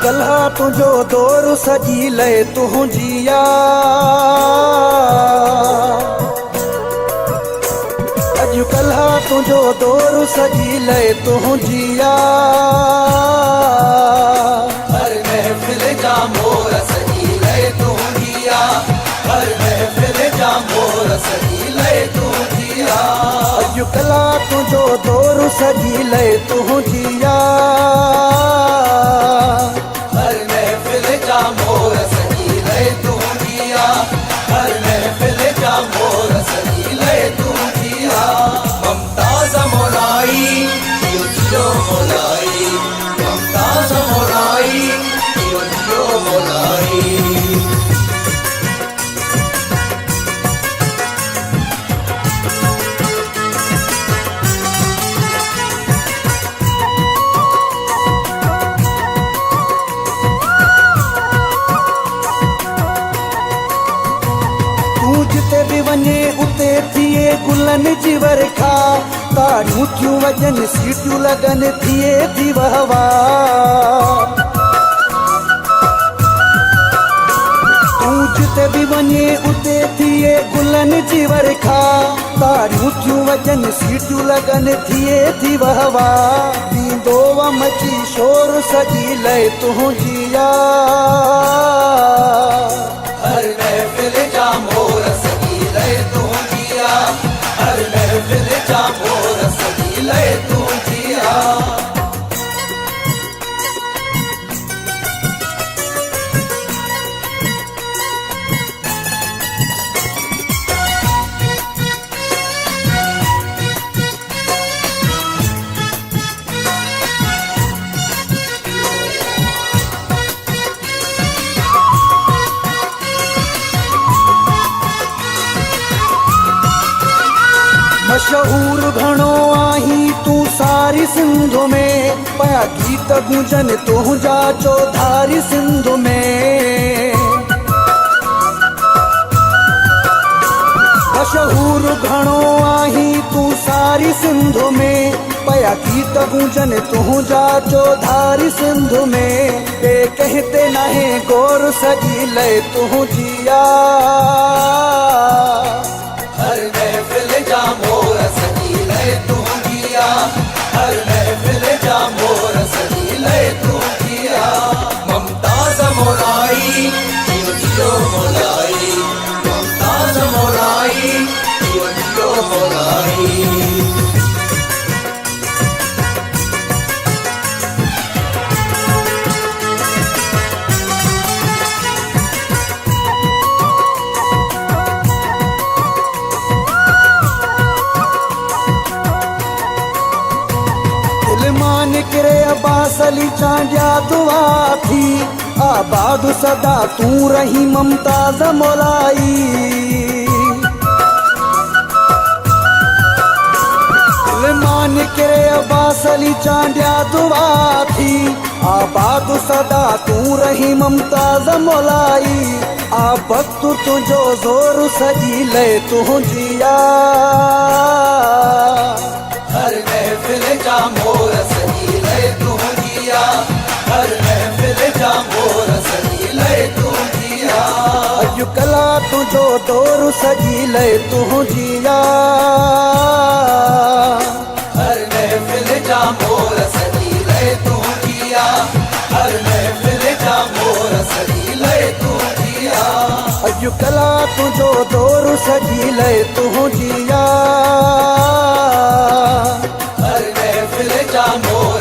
कल्हा तुझो दौर सजी ले तुझिया अॼु कल्हा तुझो दौर सजी ले तुझिया हर महफिल जा मोर सजी ले तुझिया हर महफिल जा मोर सजी ले तुझिया अॼु कल्हा तुझो दौर सजी ले तुझिया हर महफिल जा मोर सजी ले तुझिया हर महफिल जा मोर सजी ले तुझिया ममताज मोलाई यो मोलाई ममताज मोलाई यो मोलाई जिते भी वञे उते थिए गुलनि जी वर्खा ताड़ियूं थियूं वॼनि सीटियूं लॻनि थिए थी वहवा तूं जिते भी वञे उते थिए गुलनि जी वर्खा ताड़ियूं थियूं वॼनि सीटियूं लॻनि थिए थी वहवा थींदो मची शोर सजी ले तुझिया हर महफिल जा मोर सजी ले तुझिया हर महफिल जा मोर सजी ले तुझिया मशहूर घणो आहीं तूं सारी सिंध में पया गीत गूंजन तुंहिंजा चौधारी सिंध में मशहूर घणो आहीं तूं सारी सिंध में पया गीत गूंजन तुंहिंजा चौधारी सिंध में बे कहते नाहे गौर सजी ले तुझिया हर महफिल जा मोर सजी ले तुझिया हर महफिल जा मोर सजी ले तुझिया ममताज मोलाई यो मोलाई ममताज मोलाई यो मोलाई निकरे अब्बास अली चांडिया दुआ थी आबाद सदा तू रही ममताज मोलाई निकरे अब्बास अली चांडिया दुआ थी आबाद सदा तू रही ममताज मोलाई आ वक्त तुझो जोर सजी ले तुझिया हर महफिल जा मोर सजी ले तुझिया हर महफिल जा मोर सजी ले तुझिया अॼु कल्हा तुझो दौर सजी ले तुझिया हर महफिल जा मोर सजी ले तुझिया हर महफिल जा मोर सजी ले तुझिया अॼु कल्हा तुझो दौर सजी ले तुझिया हर महफिल जा मोर